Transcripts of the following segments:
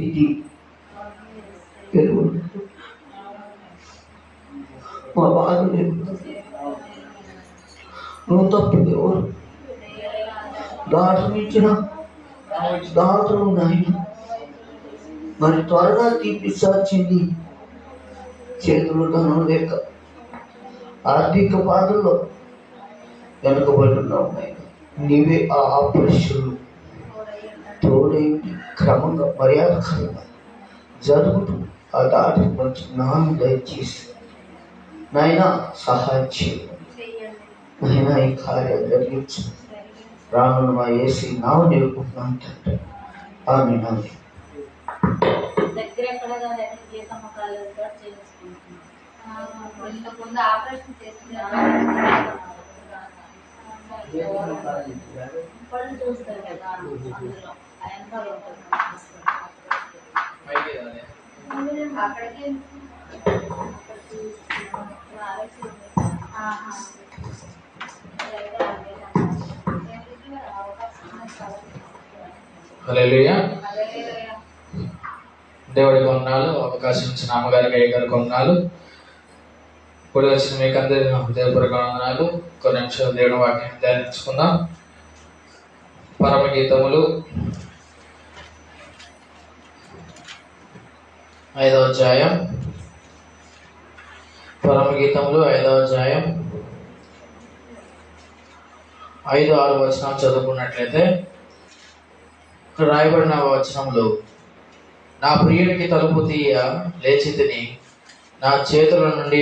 ఇది మా బాధ నువ్వు తప్పింది ఎవరు? దాటమించిన దాతలు నాయన, మరి త్వరగా తీపిస్తాచింది. చేతులు ధనం లేక ఆర్థిక బాధల్లో వెనుకబడుతున్నావు నాయన. నీవే ఆ ఆపరేషన్లు తోడేంటి క్రమంగా మర్యాదకరంగా జరుగుతూ ఆ దాటి మంచి జ్ఞానం దయచేసి నాయన సహాయం చేయండి. నాయన ఈ కార్యం జరిగించు. రానున్న మా యేసు నామమున వేడుకుంటున్నాను తండ్రి. ఆమేన్. ఆమేన్. చూస్తారు కదా అక్కడికి హల్లెలూయా. దేవుడి వందనాలు. అవకాశం ఇచ్చిన అమ్మగారికి అయ్యగారికి వందనాలు. ఇప్పుడు వచ్చిన మీకు అందరి హృదయపూర్వక వందనాలు. కొన్ని నిమిషాలు దేవుని వాక్యాన్ని ధ్యానించుకుందాం. పరమ గీతములు 5వ అధ్యాయం. పరమ గీతములు 5వ అధ్యాయం 5-6 వచనం చదువుకున్నట్లయితే ఇక్కడ రాయబడిన వచనములు: నా ప్రియునికి తలుపు తీయ లేచి తిని, నా చేతుల నుండి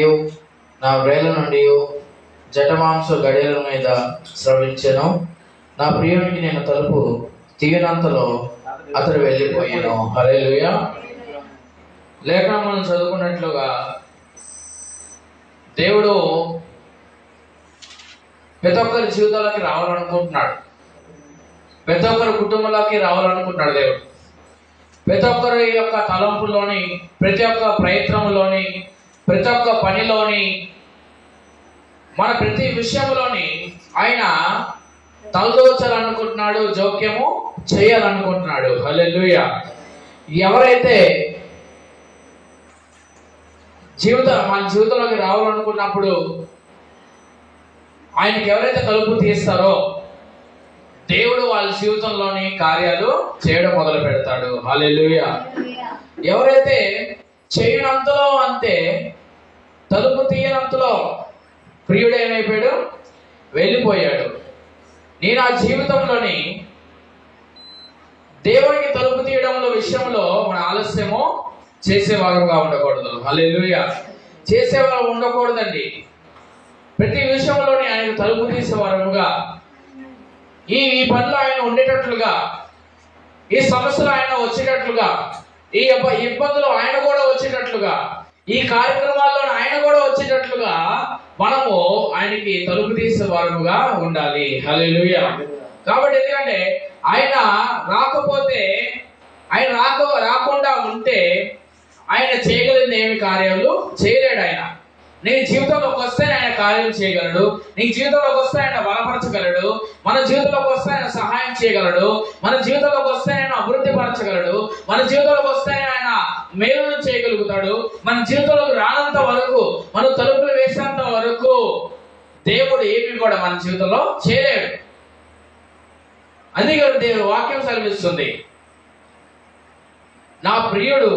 నా వ్రేళ్ళ నుండి జటమాంస గడియల మీద స్రవించెను. నా ప్రియునికి నేను తలుపు తీయనంతలో అతడు వెళ్ళిపోయాను. హల్లెలూయా. లేఖనం మనం చదువుకున్నట్లుగా దేవుడు ప్రతి ఒక్కరి జీవితాలకి రావాలనుకుంటున్నాడు. ప్రతి ఒక్కరి కుటుంబంలోకి రావాలనుకుంటున్నాడు దేవుడు. ప్రతి ఒక్కరి యొక్క తలంపులోని, ప్రతి ఒక్క ప్రయత్నంలోని, ప్రతి ఒక్క పనిలోని, మన ప్రతి విషయంలోని ఆయన తలదోచాలనుకుంటున్నాడు, జోక్యము చేయాలనుకుంటున్నాడు. హల్లెలూయా. ఎవరైతే మన జీవితంలోకి రావాలనుకున్నప్పుడు ఆయనకి ఎవరైతే తలుపు తీస్తారో దేవుడు వాళ్ళ జీవితంలోని కార్యాలు చేయడం మొదలు పెడతాడు. హల్లెలూయా. ఎవరైతే చేయనంతలో అంతే, తలుపు తీయనంతలో ప్రియుడు ఏమైపోయాడు? వెళ్ళిపోయాడు. నేను ఆ జీవితంలోని దేవునికి తలుపు తీయడంలో విషయంలో మన ఆలస్యము చేసేవారుగా ఉండకూడదు. హల్లెలూయా. చేసేవారు ఉండకూడదండి. ప్రతి విషయంలోని ఆయన తలుపు తీసేవారుగా, ఈ పనిలో ఆయన ఉండేటట్లుగా, ఈ సమస్యలు ఆయన వచ్చేటట్లుగా, ఈ ఇబ్బందులు ఆయన కూడా వచ్చేటట్లుగా, ఈ కార్యక్రమాల్లో ఆయన కూడా వచ్చేటట్లుగా మనము ఆయనకి తలుపు తీసేవారుగా ఉండాలి. హల్లెలూయా. కాబట్టి ఎందుకంటే ఆయన రాకపోతే, ఆయన రాకుండా ఉంటే ఆయన చేయగలిగిన ఏమి కార్యాలు చేయలేడు. ఆయన నీ జీవితంలోకి వస్తే ఆయన కార్యాలు చేయగలడు. నీ జీవితంలోకి వస్తే ఆయన బలపరచగలడు. మన జీవితంలోకి వస్తే ఆయన సహాయం చేయగలడు. మన జీవితంలోకి వస్తే ఆయన అభివృద్ధి పరచగలడు. మన జీవితంలోకి వస్తే ఆయన మేలును చేయగలుగుతాడు. మన జీవితంలోకి రానంత వరకు, మన తలుపులు వేసేంత వరకు దేవుడు ఏమి కూడా మన జీవితంలో చేయలేడు. అందుకే దేవుడు వాక్యం సెలవిస్తుంది, నా ప్రియుడు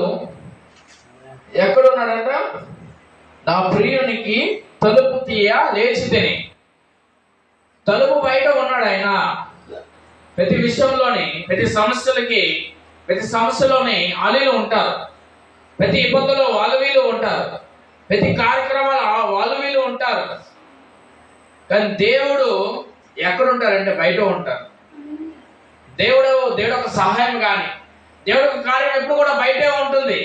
ఎక్కడున్నాడంట? నా ప్రియునికి తలుపు తీయ లేచి తిని. తలుపు బయట ఉన్నాడు ఆయన. ప్రతి విషయంలోని, ప్రతి సమస్యలోని ఆలీలు ఉంటారు. ప్రతి ఇబ్బందులో వాళ్ళు వీళ్ళు ఉంటారు. ప్రతి కార్యక్రమాలు వాళ్ళు వీళ్ళు ఉంటారు. కానీ దేవుడు ఎక్కడుంటారంటే బయట ఉంటారు. దేవుడు ఒక సహాయం కానీ, దేవుడు ఒక కార్యం ఎప్పుడు కూడా బయటే ఉంటుంది.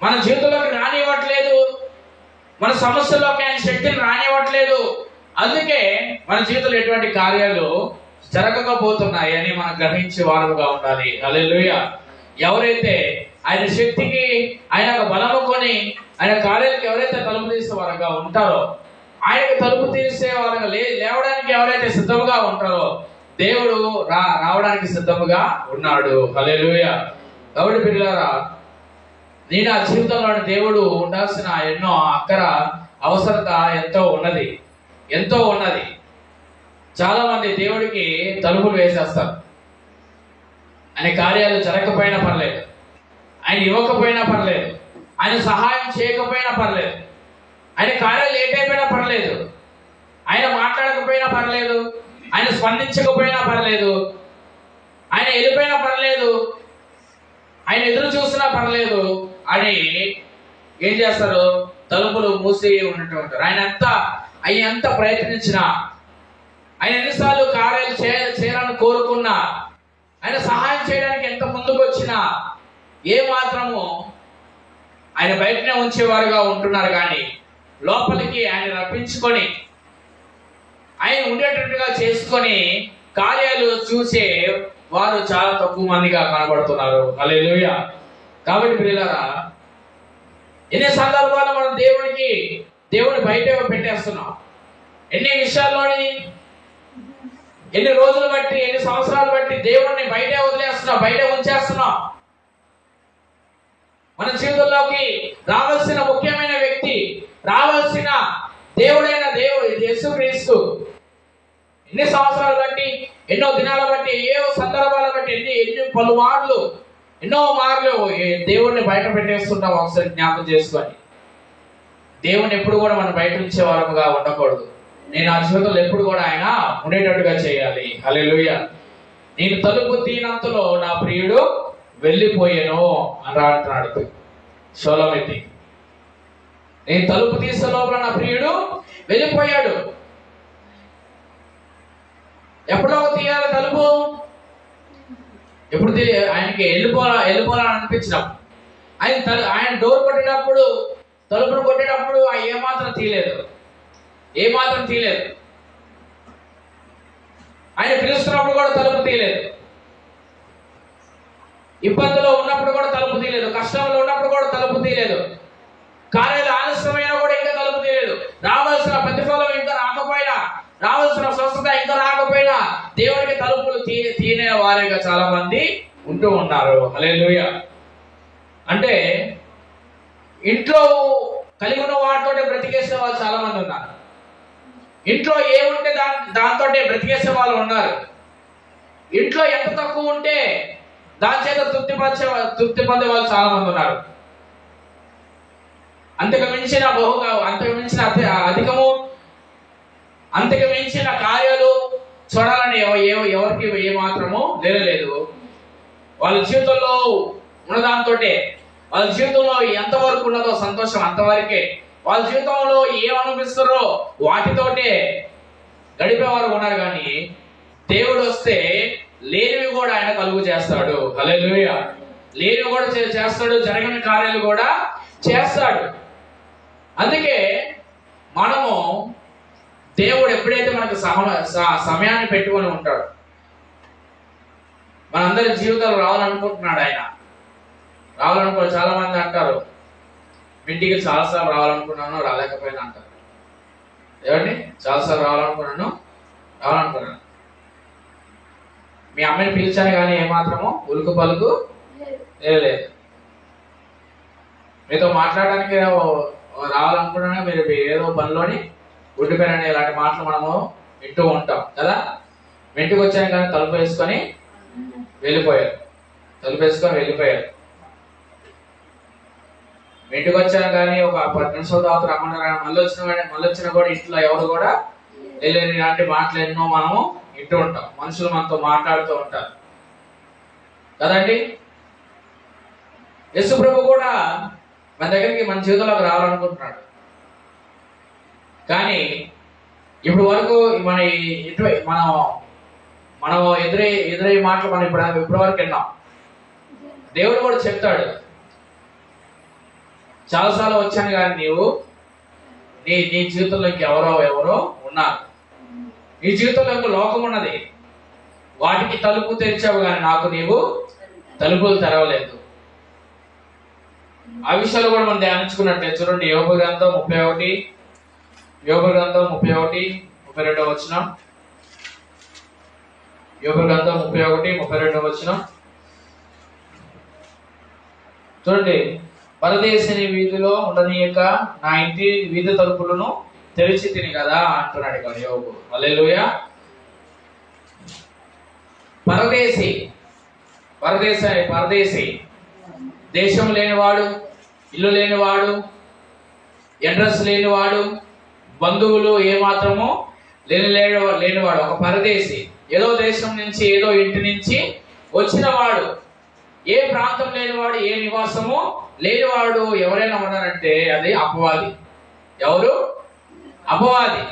మన జీవితంలోకి రానివ్వట్లేదు, మన సమస్యల్లోకి ఆయన శక్తిని రానివ్వట్లేదు. అందుకే మన జీవితంలో ఎటువంటి కార్యాలు జరగకపోతున్నాయి అని మనం గ్రహించే వారుగా ఉండాలి. హల్లెలూయా. ఎవరైతే ఆయన శక్తికి, ఆయన బలము కొని ఆయన కార్యాలకు ఎవరైతే తలుపు తీసే వారుగా ఉంటారో, ఆయనకు తలుపు తీసే వారుగా లేవడానికి ఎవరైతే సిద్ధంగా ఉంటారో దేవుడు రావడానికి సిద్ధముగా ఉన్నాడు. హల్లెలూయా. కాబట్టి పిల్లలారా, నేను ఆ జీవితంలో దేవుడు ఉండాల్సిన ఎన్నో అక్కర అవసరత ఎంతో ఉన్నది. చాలా మంది దేవుడికి తలుపులు వేసేస్తారు. ఆయన కార్యాలు జరగకపోయినా పర్లేదు, ఆయన ఇవ్వకపోయినా పర్లేదు, ఆయన సహాయం చేయకపోయినా పర్లేదు, ఆయన కార్యాలు లేట్ అయిపోయినా పర్లేదు, ఆయన మాట్లాడకపోయినా పర్లేదు, ఆయన స్పందించకపోయినా పర్లేదు, ఆయన వెళ్ళిపోయినా పర్లేదు, ఆయన ఎదురు చూసినా పర్లేదు అని ఏం చేస్తారు? తలుపులు మూసి ఉన్నట్టు ఉంటారు. ఆయన ఎంత ప్రయత్నించినా, ఆయన ఎన్నిసార్లు కార్యాలు చేయాలని కోరుకున్నా, ఆయన సహాయం చేయడానికి ఎంత ముందుకు వచ్చినా ఏ మాత్రము ఆయన బయటనే ఉంచేవారుగా ఉంటున్నారు. కానీ లోపలికి ఆయన రప్పించుకొని ఆయన ఉండేటట్టుగా చేసుకొని కార్యాలు చూసే వారు చాలా తక్కువ మందిగా కనబడుతున్నారు. హల్లెలూయా. కాబట్టి ప్రియులారా, ఎన్ని సందర్భాల్లో మనం దేవుని బయట పెట్టేస్తున్నాం. ఎన్ని విషయాల్లోని, ఎన్ని రోజులు బట్టి, ఎన్ని సంవత్సరాలు బట్టి దేవుడిని బయటే వదిలేస్తున్నాం, బయట ఉంచేస్తున్నాం. మన జీవితంలోకి రావాల్సిన ముఖ్యమైన వ్యక్తి, రావాల్సిన దేవుడైన దేవుడు యేసుక్రీస్తు ఎన్ని సంవత్సరాలు బట్టి, ఎన్నో దినాల బట్టి, ఏ సందర్భాల బట్టి, ఎన్నో మార్లు దేవుడిని బయట పెట్టేస్తుంటాం. ఒకసారి జ్ఞాపకం చేసుకొని, దేవుని ఎప్పుడు కూడా మనం బయట ఉంచే వారముగా ఉండకూడదు. నేను ఆ జీవితంలో ఎప్పుడు కూడా ఆయన ఉండేటట్టుగా చేయాలి. హల్లెలూయా. నేను తలుపు తీనంతలో నా ప్రియుడు వెళ్ళిపోయాను అని అంటున్నాడు షోలమెత్తి. నేను తలుపు తీసే లోపల నా ప్రియుడు వెళ్ళిపోయాడు. ఎప్పుడో తీయాలి తలుపు? ఎప్పుడు ఆయనకి వెళ్ళిపోవాలని అనిపించినప్పుడు, ఆయన డోర్ కొట్టినప్పుడు, తలుపును కొట్టినప్పుడు ఏమాత్రం తీయలేదు. ఆయన పిలుస్తున్నప్పుడు కూడా తలుపు తీయలేదు. ఇబ్బందులో ఉన్నప్పుడు కూడా తలుపు తీయలేదు. కష్టంలో ఉన్నప్పుడు కూడా తలుపు తీయలేదు. కార్యాలు ఆలస్యమైనా కూడా ఇంకా తలుపు తీయలేదు. రావాల్సిన ప్రతిఫలం ఇంకా రాకపోయినా, రావాల్సిన స్వస్థత ఇంకా రాకపోయినా దేవుడికి తలుపులు తీనే వారిగా చాలా మంది ఉంటూ ఉన్నారు. హల్లెలూయా. అంటే ఇంట్లో కలిగి ఉన్న వాటితో బ్రతికేసే వాళ్ళు చాలా మంది ఉన్నారు. ఇంట్లో ఏముంటే దాంతో బ్రతికేసే వాళ్ళు ఉన్నారు. ఇంట్లో ఎంత తక్కువ ఉంటే దాని చేత తృప్తి పొందే వాళ్ళు చాలా మంది ఉన్నారు. అంతకు మించిన అధికము, అంతకు మించిన కార్యాలు చూడాలని ఎవరికి ఏమాత్రము లేదు. వాళ్ళ జీవితంలో ఉన్నదాంతో, వాళ్ళ జీవితంలో ఎంతవరకు ఉన్నదో సంతోషం అంతవరకే. వాళ్ళ జీవితంలో ఏమనిపిస్తారో వాటితోటే గడిపేవారు ఉన్నారు. కానీ దేవుడు వస్తే లేనివి కూడా ఆయన కలుగు చేస్తాడు. హల్లెలూయా. లేనివి కూడా చేస్తాడు, జరగని కార్యాలు కూడా చేస్తాడు. అందుకే మనము దేవుడు ఎప్పుడైతే మనకు సమయాన్ని పెట్టుకొని ఉంటాడు, మనందరి జీవితాలు రావాలనుకుంటున్నాడు. ఆయన చాలా మంది అంటారు, ఇంటికి చాలాసార్లు రావాలనుకున్నాను, రాలేకపోయినా అంటారు. ఏమండి? చాలాసార్లు రావాలనుకున్నాను. మీ అమ్మని పిలిచాను కానీ ఏమాత్రము ఉలుకు పలుకు లేదు. మీతో మాట్లాడడానికి రావాలనుకున్నా మీరు ఏదో పనిలోని ఉండిపోయారని ఇలాంటి మాటలు మనము వింటూ ఉంటాం కదా. ఇంటికి వచ్చాను కానీ తలుపు వేసుకొని వెళ్ళిపోయారు. ఇంటికి వచ్చాను కానీ ఒక 10 నిమిషాల తర్వాత రమ్మన్నారు, మళ్ళీ వచ్చిన కూడా ఇంట్లో ఎవరు కూడా వెళ్ళేది. ఇలాంటి మాటలు ఎన్నో మనము వింటూ ఉంటాం. మనుషులు మనతో మాట్లాడుతూ ఉంటారు కదండి. యేసు ప్రభు కూడా మన దగ్గరికి, మన జీవితంలోకి రావాలనుకుంటున్నాడు. కానీ ఇప్పుడు వరకు మనం ఎదురయ్యే మాటలు మనం ఇప్పటి వరకు విన్నాం. దేవుడు కూడా చెప్తాడు, చాలాసార్లు వచ్చాను కానీ నీ జీవితంలోకి ఎవరో ఉన్నారు. నీ జీవితంలో లోకం ఉన్నది, వాటికి తలుపు తెరిచావు కానీ నాకు నీవు తలుపులు తెరవలేదు. ఆ విషయాలు కూడా మనం ధ్యానించుకున్నట్టే. చూడండి, యోబు గ్రంథం 31, 32 వచనం. యోబు గ్రంథం 31, 32 వచనం. చూడండి, పరదేశిని వీధిలో ఉండనీయక నా ఇంటి వీధి తలుపులను తెరిచి తిని కదా అంటున్నాడు ఇక్కడ యోబు. హల్లెలూయా. పరదేశి పరదేశి దేశం లేనివాడు, ఇల్లు లేనివాడు, అడ్రస్ లేనివాడు, బంధువులు ఏమాత్రము లేనివాడు, ఒక పరదేశి. ఏదో దేశం నుంచి, ఏదో ఇంటి నుంచి వచ్చినవాడు, ఏ ప్రాంతం లేనివాడు, ఏ నివాసము లేనివాడు ఎవరైనా ఉన్నారంటే అది అపవాది. ఎవరు? అపవాది.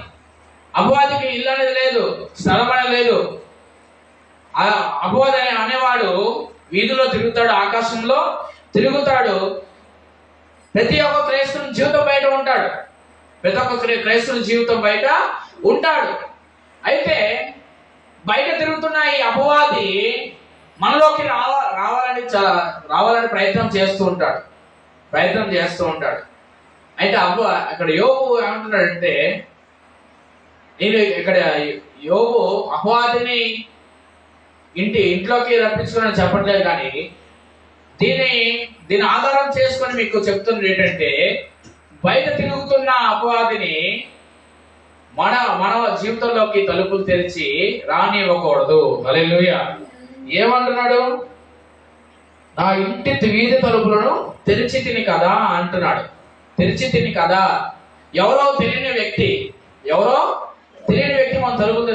అపవాదికి ఇల్లు అనేది లేదు, స్థలం అనేది లేదు. అపవాది అనేవాడు వీధిలో తిరుగుతాడు, ఆకాశంలో తిరుగుతాడు. ప్రతి ఒక్క క్రైస్తవుని జీవితం బయట ఉంటాడు. ప్రతి ఒక్క క్రైస్తవుని జీవితం బయట ఉంటాడు. అయితే బయట తిరుగుతున్న ఈ అపవాది మనలోకి రావాలని ప్రయత్నం చేస్తూ ఉంటాడు. అయితే అక్కడ యోబు ఏమంటున్నాడంటే, నేను ఇక్కడ యోబు అపవాదిని ఇంట్లోకి రప్పించుకోవాలని చెప్పట్లేదు, కానీ దీని ఆధారం చేసుకొని మీకు చెప్తున్నది ఏంటంటే, బయట తిరుగుతున్న అపవాదిని మన జీవితంలోకి తలుపులు తెరిచి రానివ్వకూడదు. హల్లెలూయా. ఏమంటున్నాడు? నా ఇంటి వీధి తలుపులను తెరిచి తిని కదా అంటున్నాడు. తెరిచి తిని కదా. ఎవరో తెలియని వ్యక్తి మనం తలుపులు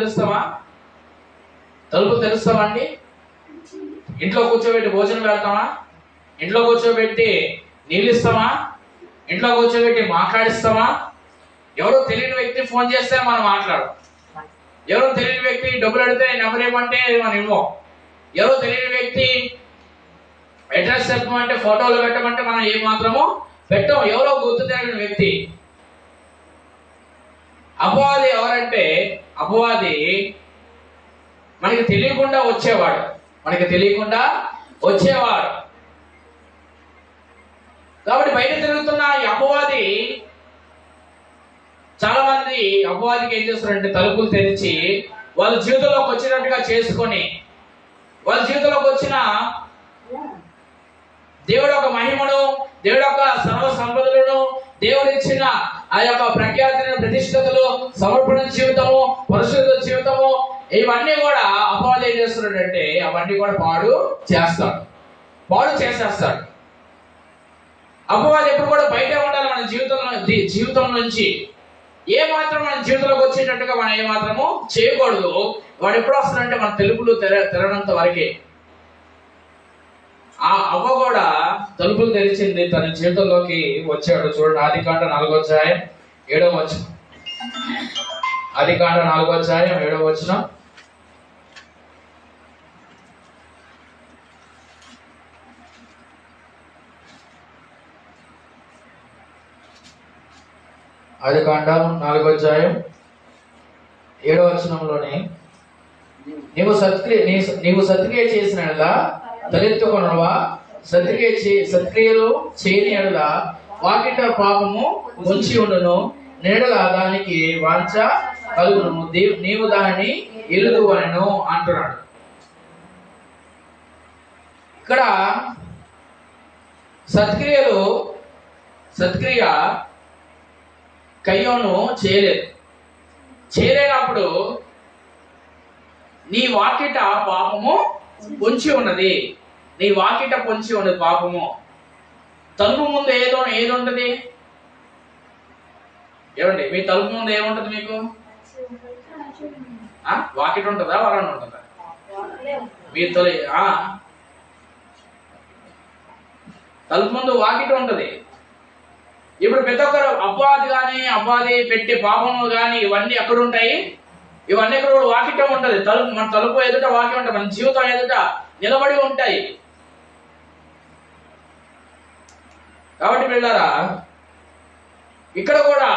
తెరుస్తామా అండి? ఇంట్లో కూర్చోబెట్టి భోజనం పెడతామా? ఇంట్లో కూర్చోబెట్టి నీళ్ళు ఇస్తామా? ఇంట్లో కూర్చోబెట్టి మాట్లాడిస్తామా? ఎవరో తెలియని వ్యక్తి ఫోన్ చేస్తే మనం మాట్లాడం. ఎవరో తెలియని వ్యక్తి డబ్బులు అడిగితే నెంబర్ ఏమంటే మనం ఇవ్వం. ఎవరో తెలియని వ్యక్తి అడ్రస్ చెప్పమంటే, ఫోటోలు పెట్టమంటే మనం ఏ మాత్రమో పెట్టం. ఎవరో గుర్తు తెలియని వ్యక్తి. అపవాది ఎవరంటే, అపవాది మనకి తెలియకుండా వచ్చేవాడు. కాబట్టి బయట తిరుగుతున్న ఈ అపవాది, చాలా మంది అపవాదికి ఏం చేస్తారంటే తలుపులు తెరిచి వాళ్ళ జీవితంలోకి వచ్చినట్టుగా చేసుకొని, వాళ్ళ జీవితంలోకి వచ్చిన దేవుడు యొక్క మహిమను, దేవుడు యొక్క సర్వ సంపదలను, దేవుడు ఇచ్చిన ఆ యొక్క ప్రఖ్యాతిని, ప్రతిష్టతలు, సమర్పణ జీవితము, పరిశుద్ధ జీవితము, ఇవన్నీ కూడా అపవాది ఏం చేస్తున్నాడంటే అవన్నీ కూడా పాడు చేసేస్తాడు. అపవాది ఎప్పుడు కూడా బయట ఉండాలి మన జీవితం నుంచి. ఏ మాత్రం మన జీవితంలోకి వచ్చేటట్టుగా మనం ఏ మాత్రము చేయకూడదు. వాడు ఎప్పుడు వస్తాడంటే మన తలుపులు తెరవనంత వరకే. ఆ అవ్వ కూడా తలుపులు తెరిచింది, తన జీవితంలోకి వచ్చాడు. చూడండి, ఆదికాండం 4వ అధ్యాయం 7వ వచనం. ఆదికాండం 4వ అధ్యాయం 7వ వచనం. ఆదికాండం 4వ అధ్యాయం 7వ వచనంలోనే, నీవు సత్క్రియ చేసిన ఎడల తలెత్తుకొనవా, సత్క్రియలు చేయని ఎడల వాకిట పాపము ఉంచి ఉండును, నేడల దానికి వాంఛ కలుగును, నీవు దానిని ఎలుదు అనెను అంటున్నాడు. ఇక్కడ సత్క్రియ కయ్యోను చేయలేనప్పుడు నీ వాకిట పాపము పొంచి ఉన్నది. పాపము. తలుపు ముందు ఏది ఉంటుంది? ఏమండి, మీ తలుపు ముందు ఏముంటది? మీకు వాకిట్ ఉంటుందా, వరండా ఉంటుందా? మీ తలుపు ముందు వాకిట్ ఉంటది. ఇప్పుడు ప్రతి ఒక్కరు అపవాది పెట్టే పాపము కానీ ఇవన్నీ ఎక్కడ ఉంటాయి? ఇవన్నీ ఎక్కడ వాకిట ఉంటది. మన తలుపు ఎదుట వాకిట ఉంటుంది, మన జీవితం ఎదుట నిలబడి ఉంటాయి. కాబట్టి పిల్లరా, ఇక్కడ కూడా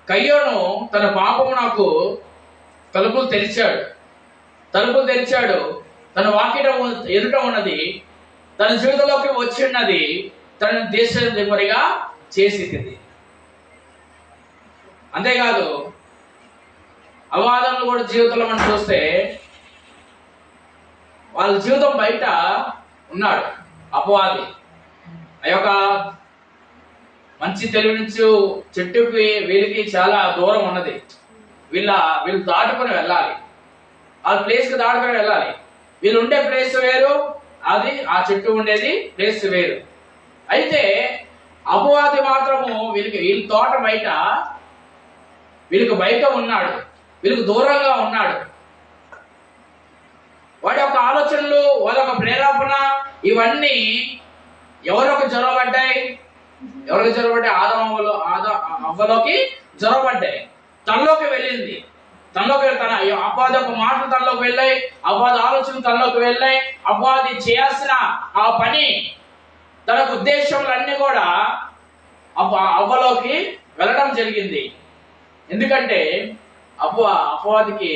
కయ్యోను తన పాపము నాకు తలుపులు తెరిచాడు. తన వాకిట ఎదుట ఉన్నది, తన జీవితంలోకి వచ్చి ఉన్నది, తన దేశ దిమ్మరిగా చేసింది. అంతేకాదు, అవాదములు కూడా జీవితంలో మనం చూస్తే వాళ్ళ జీవితం బయట ఉన్నాడు అపవాది. ఆ యొక్క మంచి తెలుగు నుంచి చెట్టుకి వీళ్ళకి చాలా దూరం ఉన్నది. వీళ్ళు దాటుకొని వెళ్ళాలి, ఆ ప్లేస్కి దాటుకొని వెళ్ళాలి. వీళ్ళు ఉండే ప్లేస్ వేరు, అది ఆ చెట్టు ఉండేది ప్లేస్ వేరు. అయితే అపవాది మాత్రము వీళ్ళ తోట బయట, వీళ్ళకి బయట ఉన్నాడు, వీళ్ళకి దూరంగా ఉన్నాడు. వాడి యొక్క ఆలోచనలు, వాళ్ళ యొక్క ప్రేరేపణ ఇవన్నీ ఎవరికి జొరబడ్డాయి? అవ్వలోకి జొరబడ్డాయి. తనలోకి వెళ్ళింది. తన అపవాది యొక్క మాటలు తనలోకి వెళ్ళాయి, అపవాది ఆలోచనలు తనలోకి వెళ్ళాయి. అపవాది చేయాల్సిన ఆ పని, తన ఉద్దేశములన్నీ కూడా అవ్వలోకి వెళ్ళడం జరిగింది. ఎందుకంటే అపవాదికి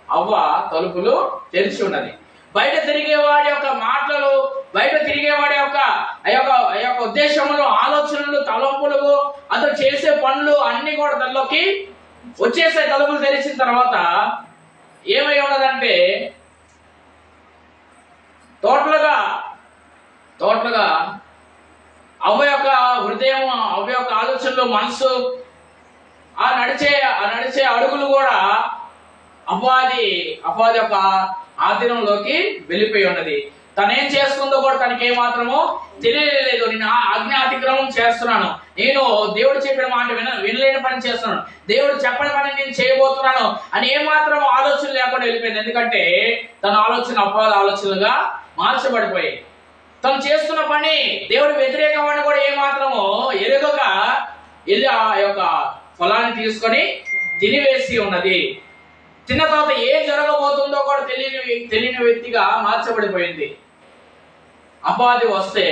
అవ్వ తలుపులు తెరిచి ఉన్నది. బయట తిరిగేవాడి యొక్క మాటలు, బయట తిరిగేవాడి యొక్క ఉద్దేశములు, ఆలోచనలు, తలంపులు, అతను చేసే పనులు అన్ని కూడా తనలోకి వచ్చేసే. తలుపులు తెరిచిన తర్వాత ఏమై ఉన్నదంటే టోటల్గా అవ్వ యొక్క హృదయం, అవ్వ యొక్క ఆలోచనలు, మనసు, ఆ నడిచే అడుగులు కూడా అపవాది యొక్క ఆధీనంలోకి వెళ్ళిపోయి ఉన్నది. తనేం చేస్తుందో కూడా తనకి ఏమాత్రమో తెలియలేదు. నేను ఆజ్ఞ అతిక్రమం చేస్తున్నాను, నేను దేవుడు చెప్పిన మాట వినలేని పని చేస్తున్నాను, దేవుడు చెప్పని పని నేను చేయబోతున్నాను అని ఏమాత్రం ఆలోచన లేకుండా వెళ్ళిపోయింది. ఎందుకంటే తన ఆలోచన అపవాద ఆలోచనలుగా మార్చబడిపోయాయి. తను చేస్తున్న పని దేవుడు వ్యతిరేకమని కూడా ఏమాత్రమో ఎరుగక వెళ్ళి ఆ యొక్క ఫలాన్ని తీసుకొని తినివేసి ఉన్నది. తిన్న తర్వాత ఏం జరగబోతుందో కూడా తెలియని వ్యక్తిగా మార్చబడిపోయింది. అపవాది వస్తే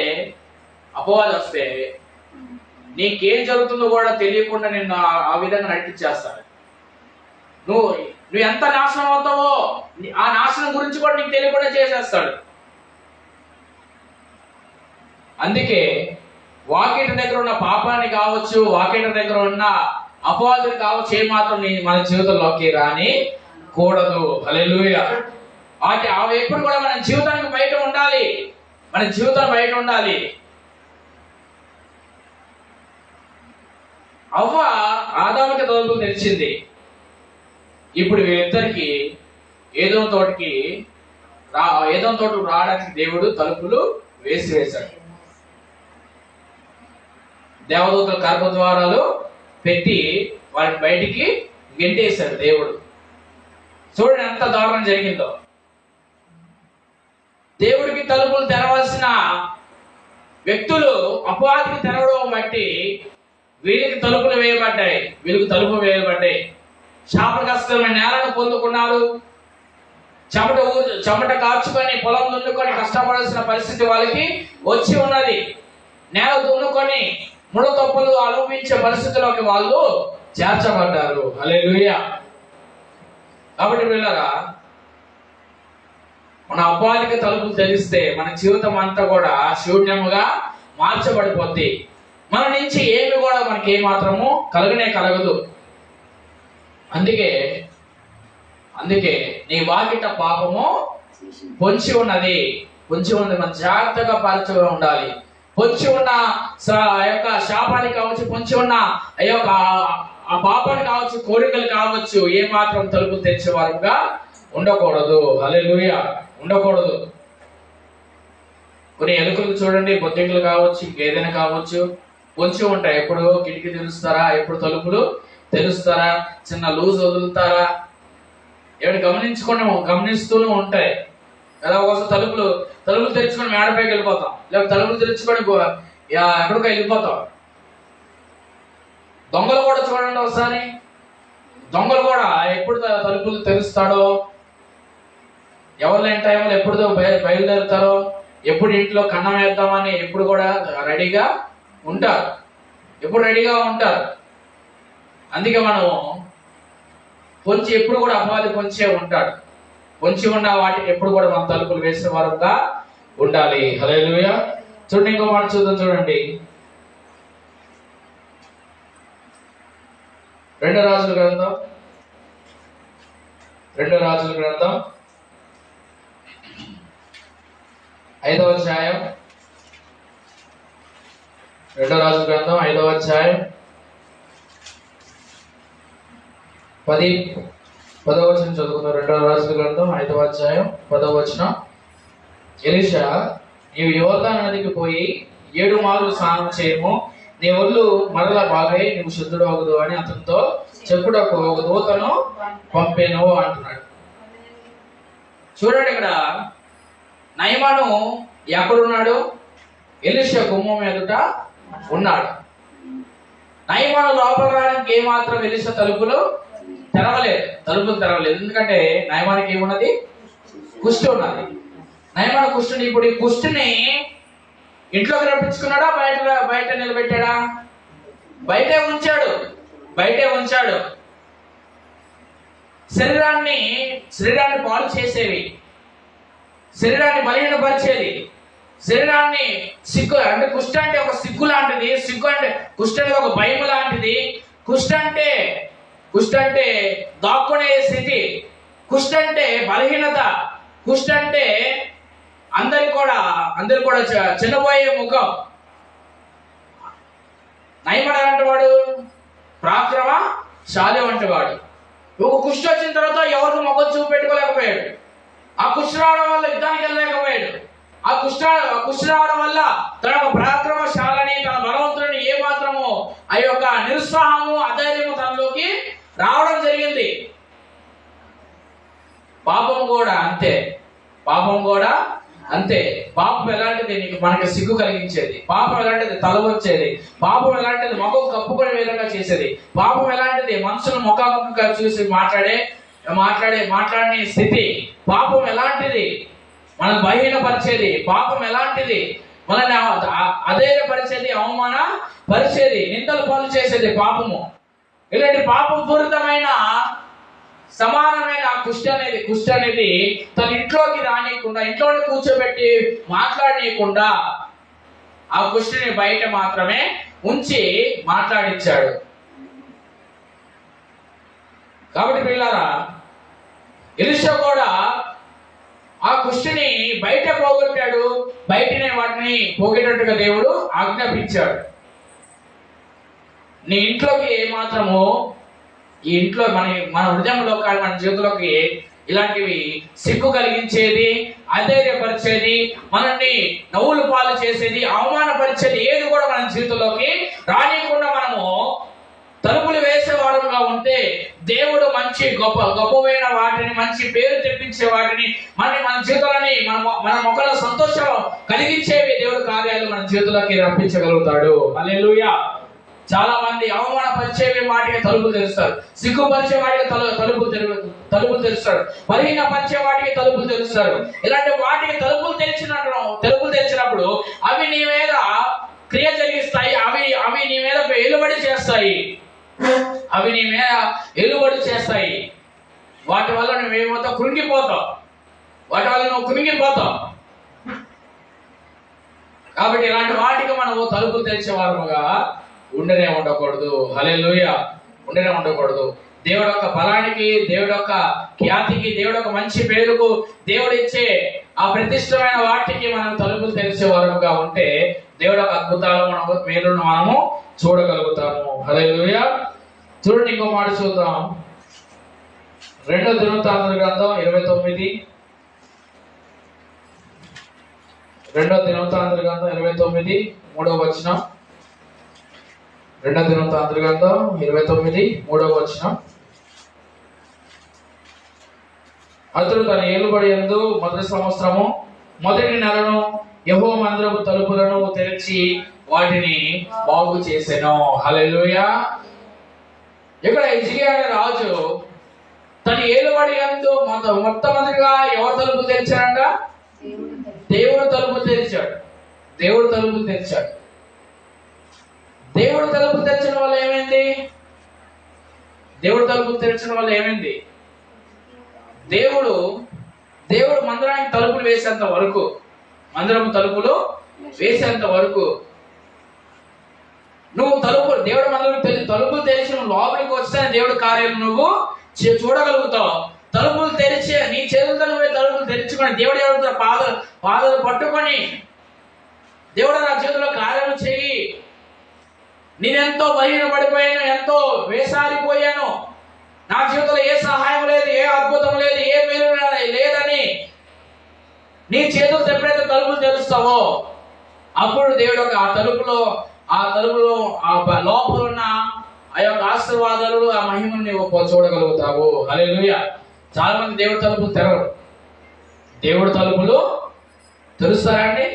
నీకేం జరుగుతుందో కూడా తెలియకుండా నిన్ను ఆ విధంగా నడిపించేస్తాడు. నువ్వు ఎంత నాశనం అవుతావో ఆ నాశనం గురించి కూడా నీకు తెలియకుండా చేసేస్తాడు. అందుకే వాకిట దగ్గర ఉన్న పాపాన్ని కావచ్చు, వాకిట దగ్గర ఉన్న అపవాదులు కావచ్చు, ఏమాత్రం మన జీవితంలోకి రాని కూడదు. హల్లెలూయా. అవి ఎప్పుడు కూడా మన జీవితానికి బయట ఉండాలి, మన జీవితం బయట ఉండాలి. అవ్వ ఆదాముకి తలుపులు తెరిచింది. ఇప్పుడు వీళ్ళిద్దరికి ఏదో తోటకు రావడానికి దేవుడు తలుపులు వేశాడు. దేవదూతల గర్భద్వారాలు పెట్టి వారిని బయటికి గెంటేశాడు దేవుడు. చూడండి ఎంత దారుణం జరిగిందో. దేవుడికి తలుపులు తెరవలసిన వ్యక్తులు అపవాదికి తెరవడం బట్టి వీళ్ళకి తలుపులు వేయబడ్డాయి. శాపగ్రస్తమైన నేలను పొందుకున్నారు. చెమట కాచుకొని పొలం దున్నుకొని కష్టపడాల్సిన పరిస్థితి వాళ్ళకి వచ్చి ఉన్నది. నేల దున్నుకొని ముడతొప్పులు అనుభవించే పరిస్థితిలోకి వాళ్ళు చేర్చబడ్డారు. హల్లెలూయా. కాబట్టి వీళ్ళరా, మన అపవాదికి తలుపులు తెరిస్తే మన జీవితం అంతా కూడా శూన్యముగా మార్చబడిపోద్ది. మన నుంచి ఏమి కూడా మనకి ఏమాత్రము కలగదు. అందుకే నీ వాకిట పాపము పొంచి ఉన్నది. మన జాగ్రత్తగా పరిచయం ఉండాలి. పొంచి ఉన్న ఆ యొక్క శాపాన్ని కావచ్చు, పొంచి ఉన్న ఆ పాపాన్ని కావచ్చు, కోరికలు కావచ్చు, ఏమాత్రం తలుపులు తెరిచే వారుగా ఉండకూడదు. హల్లెలూయా. ఉండకూడదు. కొన్ని ఎలుకలు చూడండి, బొద్దింకలు కావచ్చు, ఇంకేదైనా కావచ్చు, పొంచి ఉంటాయి. ఎప్పుడు కిటికీ తెరుస్తారా, ఎప్పుడు తలుపులు తెరుస్తారా, చిన్న లూజ్ వదులుతారా, ఏమైనా గమనిస్తూనే ఉంటాయి కదా. ఒకసారి తలుపులు తెరుచుకొని మేడపైకి వెళ్ళిపోతాం, లేకపోతే తలుపులు తెరుచుకొని ఎక్కడికో వెళ్ళిపోతాం. దొంగలు కూడా చూడండి ఒకసారి, దొంగలు కూడా ఎప్పుడు తలుపులు తెరుస్తాడో, ఎవరు లేని టైంలో ఎప్పుడు బయలుదేరుతారో, ఎప్పుడు ఇంట్లో కన్నం వేద్దామని ఎప్పుడు కూడా రెడీగా ఉంటారు. అందుకే మనం ఎప్పుడు కూడా అపవాది పొంచే ఉంటాడు. పొంచి ఉన్న వాటికి ఎప్పుడు కూడా మనం తలుపులు వేసిన వారుగా ఉండాలి. హల్లెలూయా. చూడండి, ఇంకో మాట చూడండి. 2 రాజుల గ్రంథం 5వ అధ్యాయం రెండో రాజుల గ్రంథం 5వ అధ్యాయం 10వ వచనం చదువుకున్నాం. రెండో రాజుల గ్రంథం 5వ అధ్యాయం 10వ వచనం. ఎలీషా, నీవు యోర్దాను నదికి పోయి 7 మార్లు స్నానం చేయము, నీ ఒళ్ళు మరల బాగై నీవు శుద్ధుడు అవ్వదు అని అతనితో చెప్పుటకు ఒక దూతను పంపేను అంటున్నాడు. చూడండి, ఇక్కడ నయమాను ఎక్కడున్నాడు? ఎలీషా గుమ్మం ఎదుట ఉన్నాడు. నయమాను లోపల రావడానికి ఏమాత్రం ఎలీషా తలుపులు తెరవలేదు. ఎందుకంటే నయమానికి ఏమున్నది? కుష్టి ఉన్నది. నయమాను కుష్టిని, ఇప్పుడు ఈ కుష్టిని ఇంట్లోకి రప్పించుకున్నాడా, బయట నిలబెట్టాడా? బయటే ఉంచాడు. శరీరాన్ని పాడు చేసేవి, శరీరాన్ని బలహీనపరిచేది, శరీరాన్ని సిగ్గు అంటే కుష్టి అంటే ఒక సిగ్గు లాంటిది, కుష్టి అంటే ఒక భయం లాంటిది, కుష్టి అంటే దాక్కునే స్థితి, కుష్టి అంటే బలహీనత, కుష్టి అంటే అందరి కూడా చిన్నపోయే ముఖం. నయమడు అంటవాడు పరాక్రమశాలి వంటివాడు. ఒక కుష్టి వచ్చిన తర్వాత ఎవరికి మొగ్గలు చూపెట్టుకోలేకపోయాడు. ఆ కుష్టి రావడం వల్ల యుద్ధానికి వెళ్ళలేకపోయాడు. ఆ కుష్టి రావడం వల్ల తన యొక్క పరాక్రమశాలని, తన బలవంతులని ఏ మాత్రము ఆ యొక్క నిరుత్సాహము, అధైర్యము తనలోకి రావడం జరిగింది. పాపం కూడా అంతే. పాపం ఎలాంటిది? మనకి సిగ్గు కలిగించేది. పాపం ఎలాంటిది? తల వచ్చేది. పాపం ఎలాంటిది? ముఖం కప్పుకునే విధంగా చేసేది. పాపం ఎలాంటిది? మనుషులు ముఖాముఖంగా చూసి మాట్లాడే స్థితి. పాపం ఎలాంటిది? మనల్ని బలహీనపరిచేది. పాపం ఎలాంటిది? మనల్ని అధైర్యపరిచేది, అవమానపరిచేది, నిందలు పాలు చేసేది పాపము. ఇలాంటి పాపం పూరితమైన సమానమైన కుష్టి అనేది తన ఇంట్లోకి రానియకుండా, ఇంట్లోనే కూర్చోబెట్టి మాట్లాడనీయకుండా ఆ కుష్టిని బయట మాత్రమే ఉంచి మాట్లాడించాడు. కాబట్టి పిల్లారా, ఎలీషా కూడా ఆ కుష్టిని బయట పోగొట్టాడు. బయటనే వాటిని పోగొట్టేట్టుగా దేవుడు ఆజ్ఞాపించాడు. నీ ఇంట్లోకి ఏమాత్రము, ఈ ఇంట్లో మన హృదయంలో కానీ మన జీవితంలోకి ఇలాంటివి సిగ్గు కలిగించేది, అధైర్యపరిచేది, మనల్ని నవ్వులు పాలు చేసేది, అవమానపరిచేది ఏది కూడా మన జీవితంలోకి రానియకుండా మనము తలుపులు వేసేవాడుగా ఉంటే, దేవుడు మంచి గొప్పమైన వాటిని, మంచి పేరు తెప్పించే వాటిని, మన జీవితాలని మన మొక్కల సంతోషం కలిగించేవి దేవుడు కార్యాలు మన జీవితంలోకి రప్పించగలుగుతాడు. హల్లెలూయా. చాలా మంది అవమానపరిచేవి వాటికి తలుపులు తెరుస్తారు, సిగ్గుపరిచే వాటికి తలుపులు తెరుస్తారు, బలహీనపరిచే వాటికి తలుపులు తెరుస్తారు. ఇలాంటి వాటికి తలుపులు తెరిచినప్పుడు అవి నీ మీద క్రియ జరిగిస్తాయి. అవి నీ మీద ఎలుబడి చేస్తాయి. వాటి వల్ల నువ్వేమవుతావు? కృంగిపోతావు. కాబట్టి ఇలాంటి వాటికి మనము తలుపులు తెరిచే వారముగా ఉండకూడదు. హల్లెలూయా. ఉండకూడదు. దేవుడు యొక్క బలానికి, దేవుడు యొక్క ఖ్యాతికి, దేవుడు యొక్క మంచి పేరుకు, దేవుడు ఇచ్చే ఆ ప్రతిష్టమైన వాటికి మనం తలుపులు తెరిచే వారముగా ఉంటే దేవుడు యొక్క అద్భుతాలు, మేలును మనము చూడగలుగుతాము. హల్లెలూయా. చూడండి, ఇంకో మాట చూద్దాం. 2వ దినవృత్తాంతముల గ్రంథం 29. 2వ దినవృత్తాంతముల గ్రంథం 29 3వ వచనం. 2వ దినవృత్తాంతముల గ్రంథం 29 3వ వచనం. అతడు తన ఏలుబడి యందు మొదటి సంవత్సరము మొదటి నెలను యెహోవా మందిరపు తలుపులను తెరిచి వాటిని బాగు చేసెను. హల్లెలూయా. ఇక్కడ హిజ్కియా అనే రాజు తన ఏలుబడి యందు మొట్టమొదటిగా ఎవరు తలుపు తెరిచాడంట? దేవుడు తలుపు తెరిచాడు. దేవుడు తలుపు తెరచడం వల్ల ఏమైంది? దేవుడు మందిరానికి తలుపులు వేసేంత వరకు, మందిరము తలుపులు వేసేంత వరకు నువ్వు దేవుడు మందిరం తలుపులు తెరిచి నువ్వు లోపలికి వస్తే దేవుడు కార్యాలు నువ్వు చూడగలుగుతావు. తలుపులు తెరిచి నీ చేతులతో నువ్వే తలుపులు తెరుచుకొని దేవుడు ఎవరితో పాదాలు పట్టుకొని, దేవుడు నా చేతిలో కార్యాలు చేయి, నేనెంతో బలహీనపడిపోయాను, ఎంతో వేసారిపోయాను, నా జీవితంలో ఏ సహాయం లేదు, ఏ అద్భుతం లేదు, ఏ మేలు లేదని నీ చేతులు ఎప్పుడైతే తలుపులు తెరుస్తావో అప్పుడు దేవుడు ఆ తలుపులో లోపల ఉన్న ఆ యొక్క ఆశీర్వాదాలు, ఆ మహిమను నీవు చూడగలుగుతావు. హల్లెలూయా. చాలా మంది దేవుడి తలుపులు తెరవరు. దేవుడి తలుపులు తెరుస్తారా అండి?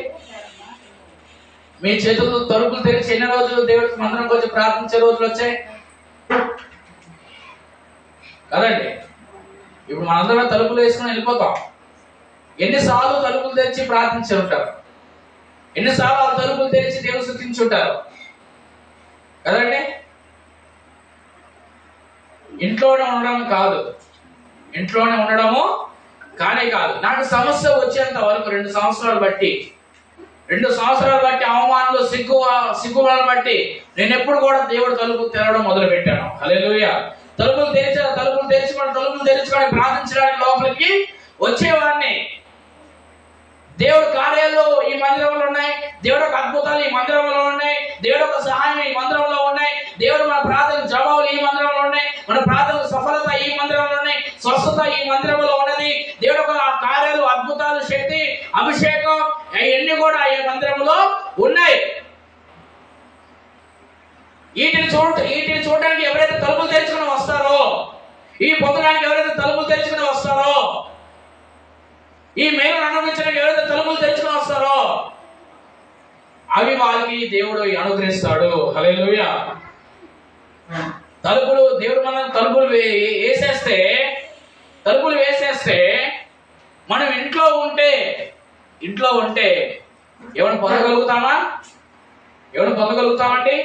మీ చేతులతో తలుపులు తెరిచి ఎన్ని రోజులు దేవుడికి మందిరం వచ్చి ప్రార్థించే రోజులు వచ్చాయి కదండి? ఇప్పుడు మనందరం తలుపులు వేసుకుని వెళ్ళిపోతాం. ఎన్నిసార్లు తలుపులు తెరిచి ప్రార్థించి ఉంటారు, ఎన్నిసార్లు ఆ తలుపులు తెరిచి దేవుడు స్తుతించుంటారు కదండి? ఇంట్లోనే ఉండడం కాదు, ఇంట్లోనే ఉండడము కానే కాదు. నాకు సమస్య వచ్చేంత వరకు 2 సంవత్సరాలు బట్టి అవమానాలు, సిగ్గులను బట్టి నేను ఎప్పుడు కూడా దేవుడు తలుపులు తెరవడం మొదలు పెట్టాను. హల్లెలూయా. తలుపులు తెరుచుకొని ప్రార్థించడానికి లోపలికి వచ్చేవాడిని. దేవుడు కార్యాలు ఈ మందిరంలో ఉన్నాయి, దేవుడు యొక్క అద్భుతాలు ఈ మందిరంలో ఉన్నాయి, దేవుడు యొక్క సహాయం ఈ మందిరంలో ఉన్నాయి, దేవుడు మన ప్రార్థన జవాబులు ఈ మందిరంలో ఉన్నాయి, మన ప్రార్థన సఫలత ఈ మందిరంలో ఉన్నాయి, స్వస్థత ఈ మందిరంలో ఉన్నది. దేవుడు యొక్క కార్యాలు, అద్భుతాలు, శక్తి, అభిషేకం ఇవన్నీ కూడా ఈ మందిరంలో ఉన్నాయి. వీటిని చూడడానికి ఎవరైతే తలుపులు తెరుచుకుని వస్తారో, ఈ పొందడానికి ఎవరైతే తలుపులు తెరుచుకుని వస్తారో, ఈ మేలును అనుభవించడానికి ఎవరైతే తలుపులు తెరుచుకుని వస్తారో అవి వాళ్ళకి దేవుడు అనుగ్రహిస్తాడు. హల్లెలూయా. దేవుడు మనం తలుపులు వేసేస్తే మనం ఇంట్లో ఉంటే ఎవరిని పొందగలుగుతామండి?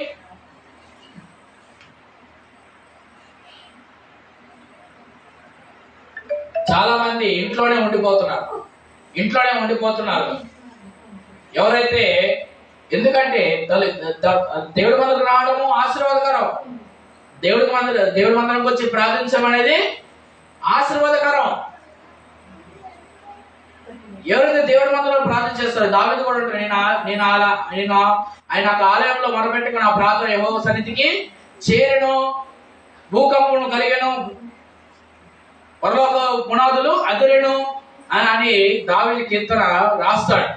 చాలా మంది ఇంట్లోనే ఉండిపోతున్నారు. ఎవరైతే, ఎందుకంటే దేవుడి మందిరం రావడము ఆశీర్వాదకరం, దేవుడి మందిరంకి వచ్చి ప్రార్థించడం అనేది ఆశీర్వాదకరం. ఎవరైతే దేవుడి మందిరంలో ప్రార్థన చేస్తారో, దావీదు కూడా ఉంటాడు, నేను ఆయన ఆలయంలో మొరపెట్టుకుని ఆ ప్రార్థన యెహోవా సన్నిధికి చేరెను, భూకంపము కలిగెను, పరలోక పునాదులు అదిరెను అని దావీదు కీర్తన రాస్తాడు.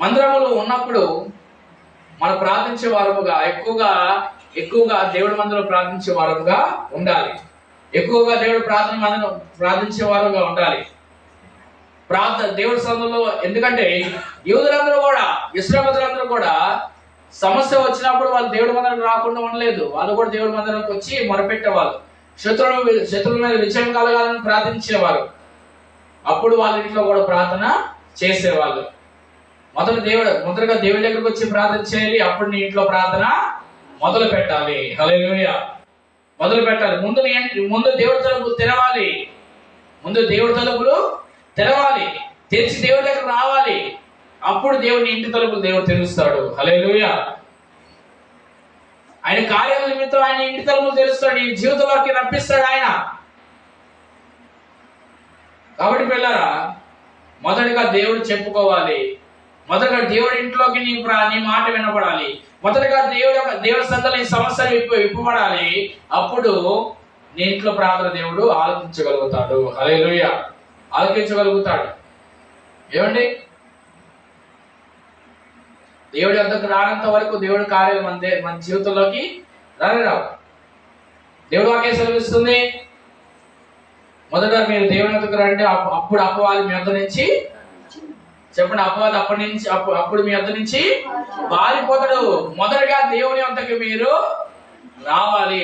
మందిరములు ఉన్నప్పుడు మనం ప్రార్థించే వారముగా ఎక్కువగా దేవుడి మందిరంలో ప్రార్థించే వారముగా ఉండాలి. ఎక్కువగా దేవుడి ప్రార్థించే వారుగా ఉండాలి. దేవుడి సందులో, ఎందుకంటే యూదులందరూ కూడా, ఇశ్రాయేలీయులందరూ కూడా సమస్య వచ్చినప్పుడు వాళ్ళు దేవుడి మందిరానికి రాకుండా ఉండలేదు. వాళ్ళు కూడా దేవుడి మందిరానికి వచ్చి మొరపెట్టేవాళ్ళు. శత్రువుల మీద విజయం కలగాలని ప్రార్థించేవారు. అప్పుడు వాళ్ళ ఇంట్లో కూడా ప్రార్థన చేసేవాళ్ళు. మొదటగా దేవుడి దగ్గరకు వచ్చి ప్రార్థన చేయాలి. అప్పుడు నీ ఇంట్లో ప్రార్థన మొదలు పెట్టాలి. హల్లెలూయా. మొదలు పెట్టాలి. ముందు దేవుడి తలుపులు తెరవాలి. తెరిచి దేవుడి దగ్గర రావాలి. అప్పుడు దేవుని ఇంటి తలుపులు దేవుడు తెరుస్తాడు. హల్లెలూయా. ఆయన కార్యాల నిమిత్తం ఆయన ఇంటి తలుపులు తెరుస్తాడు, ఈ జీవితంలోకి రప్పిస్తాడు ఆయన. కాబట్టి పిల్లరా, మొదటిగా దేవుడు చెప్పుకోవాలి. మొదటగా దేవుడి ఇంట్లోకి నీ మాట వినపడాలి. మొదటగా దేవుడి సందర్భంలో నీ సమస్యలు విప్పబడాలి. అప్పుడు నీ ఇంట్లో ప్రార్థన దేవుడు ఆలకించగలుగుతాడు. హల్లెలూయా. ఆలకించగలుగుతాడు. ఏమండి, దేవుడి వద్దకు రానంత వరకు దేవుడి కార్యాలు మన జీవితంలోకి రావు. దేవుడు వాక్యం సెలవిస్తుంది, మొదట మీరు దేవుని వద్దకు రండి, అప్పుడు అపవాది మీ వద్ద నుంచి, చెప్పండి, అపవాది అప్పుడు మీ వద్ద నుంచి పారిపోతాడు. మొదటగా దేవుని వద్దకు మీరు రావాలి.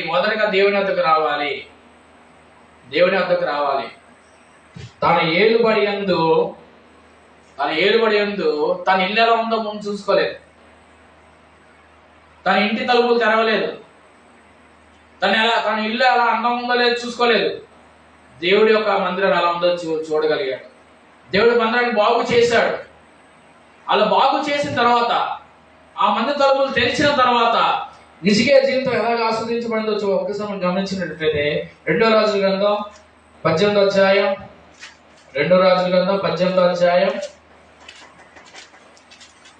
దేవుని వద్దకు రావాలి. తన ఏలుబడి యందు తన ఇల్లు ఎలా ఉందో ముందు చూసుకోలేదు. తన ఇంటి తలుపులు తెరవలేదు. తన ఇల్లు ఎలా అందం ఉందో లేదు చూసుకోలేదు. దేవుడి యొక్క మందిరం ఎలా ఉందో చూడగలిగాడు. దేవుడి మందిరాన్ని బాగు చేశాడు. అలా బాగు చేసిన తర్వాత, ఆ మందిర తలుపులు తెరిచిన తర్వాత నిజకే జీవితం ఎలాగ ఆస్వాదించబడిందో ఒక్కసారి మనం గమనించినట్లయితే 2 రాజుల గ్రంథం 18వ అధ్యాయం, 2 రాజుల గ్రంథం 18వ అధ్యాయం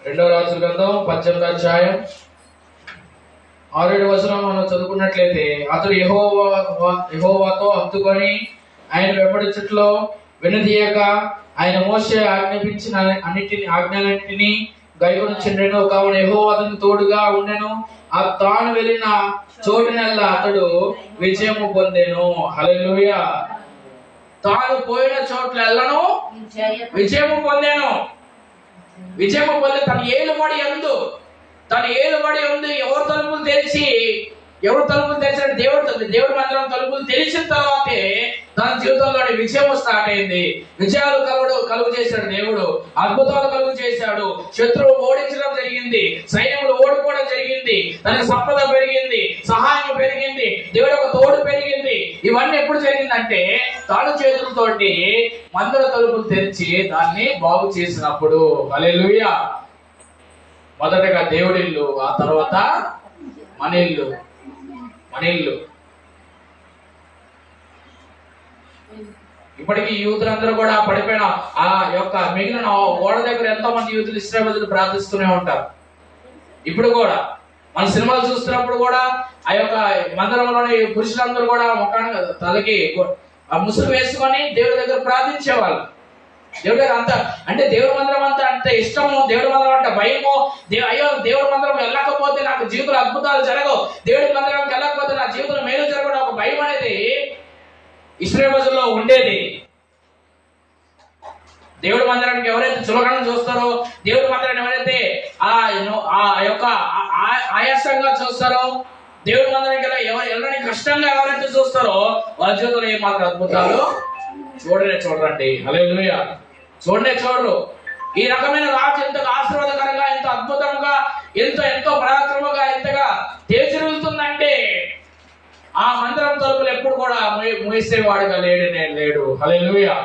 రెండవ రాజుల గ్రంథం 18వ అధ్యాయం 6-7 వచనం మనం చదువుకున్నట్లయితే, అతడు యెహోవాతో హత్తుకొని ఆయన వెంబడించుటలో వినదీయక ఆయన మోషే ఆజ్ఞాపించిన ఆజ్ఞలన్నిటినీ గైకొనుచుండెను. కావున యెహోవా అతనికి తోడుగా ఉండెను. ఆ తాను వెళ్ళిన చోటునల్లా అతడు విజయము పొందెను. హల్లెలూయా. తాను పోయిన చోట్లెల్లను విజయము పొందెను. విజయము పొంది తన ఏలుబడి యందు ఎవరు తలుపులు తెరిచిన దేవుడి మందిరం తలుపులు తెరిచిన తర్వాతే తన జీవితంలోని విజయం స్టార్ట్ అయింది. విజయాలు కలుగు చేశాడు దేవుడు, అద్భుతాలు కలుగు చేశాడు, శత్రువు ఓడించడం జరిగింది, సైన్యములు ఓడిపోవడం జరిగింది, తనకి సంపద పెరిగింది, సహాయం పెరిగింది, దేవుడు ఒక తోడు పెరిగింది. ఇవన్నీ ఎప్పుడు జరిగిందంటే తాను చేతులతోటి మందిర తలుపులు తెరిచి దాన్ని బాగు చేసినప్పుడు. హల్లెలూయా. మొదటగా దేవుడి ఇల్లు, ఆ తర్వాత మన ఇల్లు. ఇప్పటికీ యూతులందరూ కూడా పడిపోయిన ఆ యొక్క మిగిలిన ఓడ దగ్గర ఎంతో మంది యూతులు ఇశ్రాయేలీయులు ప్రార్థిస్తూనే ఉంటారు. ఇప్పుడు కూడా మన సినిమాలు చూస్తున్నప్పుడు కూడా ఆ యొక్క మందిరంలోని పురుషులందరూ కూడా ముఖాన్ని తలకి ముసుగు వేసుకొని దేవుడి దగ్గర ప్రార్థించేవాళ్ళు. దేవుడి దగ్గర అంత అంటే దేవుడి మందిరం అంతా అంత ఇష్టము, దేవుడి మందిరం అంటే భయము. అయ్యో దేవుడి మందిరం వెళ్ళకపోతే నాకు జీవితంలో అద్భుతాలు జరగవు, దేవుడి మందిరంకి వెళ్ళకపోతే నా జీవితంలో మేలు జరగడం ఒక భయం అనేది ఇశ్రాయేలీయుల్లో ఉండేది. దేవుడి మందిరానికి ఎవరైతే చులకన చూస్తారో, దేవుడి మందిరాన్ని ఎవరైతే ఆ యొక్క ఆయాసంగా చూస్తారో, దేవుడి మందిరానికి వెళ్ళడానికి కష్టంగా ఎవరైతే చూస్తారో వాళ్ళ జీవితంలో ఏమాత్రం అద్భుతాలు చూడరండి. హల్లెలూయా. చూడరు. ఈ రకమైన రాజు ఎంతగా ఆశీర్వాదకరంగా, ఎంత అద్భుతంగా, ఎంతో పరాక్రమంగా, ఎంతగా తేజరిల్లుతుందంటే ఆ మందిరం తలుపులు ఎప్పుడు కూడా మూసేవాడుగా లేడు. హల్లెలూయా.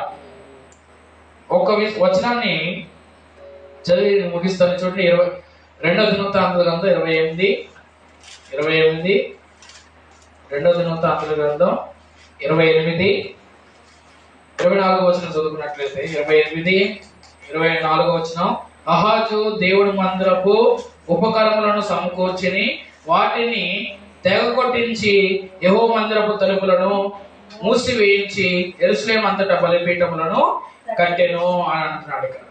ఒక్క వచనాన్ని చదివి ముగిస్తాను చూడండి. 2వ దినవృత్తాంతముల గ్రంథం 28 2వ దినవృత్తాంతముల గ్రంథం 28 24వ వచనం చదువుకున్నట్లయితే 28-24వ వచనం. అహాజు దేవుడి మందిరపు ఉపకరణములను సమకూర్చిని వాటిని తెగకొట్టించి యెహోవా మందిరపు తలుపులను మూసివేయించి యెరూషలేము అంతటా బలిపీఠములను కట్టెను అని అంటున్నాడు ఇక్కడ.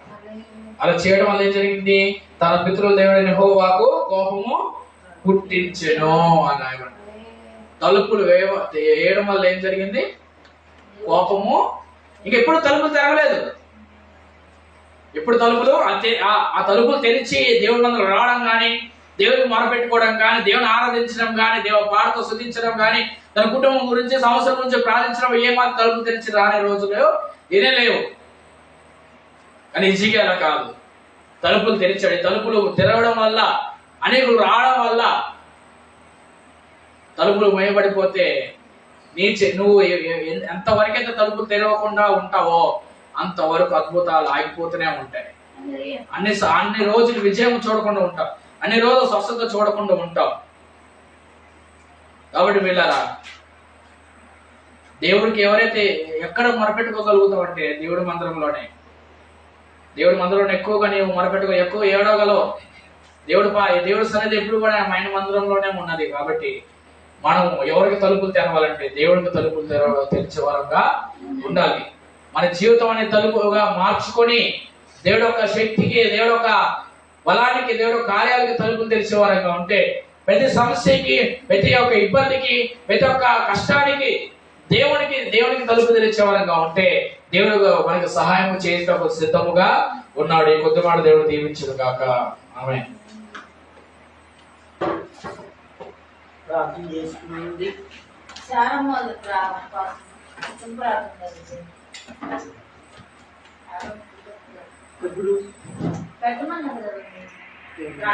అలా చేయడం వల్ల ఏం జరిగింది? తన పితరుల దేవుడైన యెహోవాకు కోపము పుట్టించెను అని ఆయన. తలుపులు వేయడం వల్ల ఏం జరిగింది? కోపము. ఇంకెప్పుడు తలుపులు తెరవలేదు. ఎప్పుడు తలుపులు ఆ తలుపులు తెరిచి దేవుడి మందిరం రావడం కానీ, దేవుడిని మొరపెట్టుకోవడం కానీ, దేవుని ఆరాధించడం కానీ, దేవుని పాటతో స్తుతించడం కానీ, తన కుటుంబం గురించి, సంవత్సరం గురించి ప్రార్థించడం ఏమాత్రం తలుపులు తెరిచి రాని రోజులు ఏనే లేవు. కానీ ఈజీగా అలా కాదు. తలుపులు తెరిచాడు. తలుపులు తెరవడం వల్ల, అనేకులు రావడం వల్ల తలుపులు మూయబడిపోతే నువ్వు ఎంతవరకైతే తలుపులు తెరవకుండా ఉంటావో అంతవరకు అద్భుతాలు ఆగిపోతూనే ఉంటాయి. అన్ని రోజులు విజయం చూడకుండా ఉంటావు, అన్ని రోజులు స్వస్థత చూడకుండా ఉంటావు. కాబట్టి వీళ్ళరా దేవుడికి ఎవరైతే ఎక్కడ మొరపెట్టుకోగలుగుతావు అంటే దేవుడి మందిరంలోనే. దేవుడి మందిరంలో ఎక్కువగా నీవు మొరపెట్టుకో, ఎక్కువ ఏడవగలవు. దేవుడి సన్నిధి ఎప్పుడు కూడా ఆయన మందిరంలోనే ఉన్నది. కాబట్టి మనం ఎవరికి తలుపులు తెరవాలంటే దేవుడికి తలుపులు తెరిచే వారంగా ఉండాలి. మన జీవితం అనే తలుపుగా మార్చుకొని దేవుడు యొక్క శక్తికి, దేవుడు యొక్క బలానికి, దేవుడు కార్యాలకి తలుపులు తెరిచే వారంగా ఉంటే ప్రతి సమస్యకి, ప్రతి ఒక్క ఇబ్బందికి, ప్రతి ఒక్క కష్టానికి దేవునికి తలుపు తెరిచే వారంగా ఉంటే దేవుడు మనకి సహాయం చేయటకు సిద్ధముగా ఉన్నాడు. ఈ కొద్ది మాట దేవుడు దీవించును గాక. ఆమేన్. ప్రార్థన చేసుకున్నాండి. చాలా మంది ప్రార్థన ఇప్పుడు పెట్టమన్నారు కదా.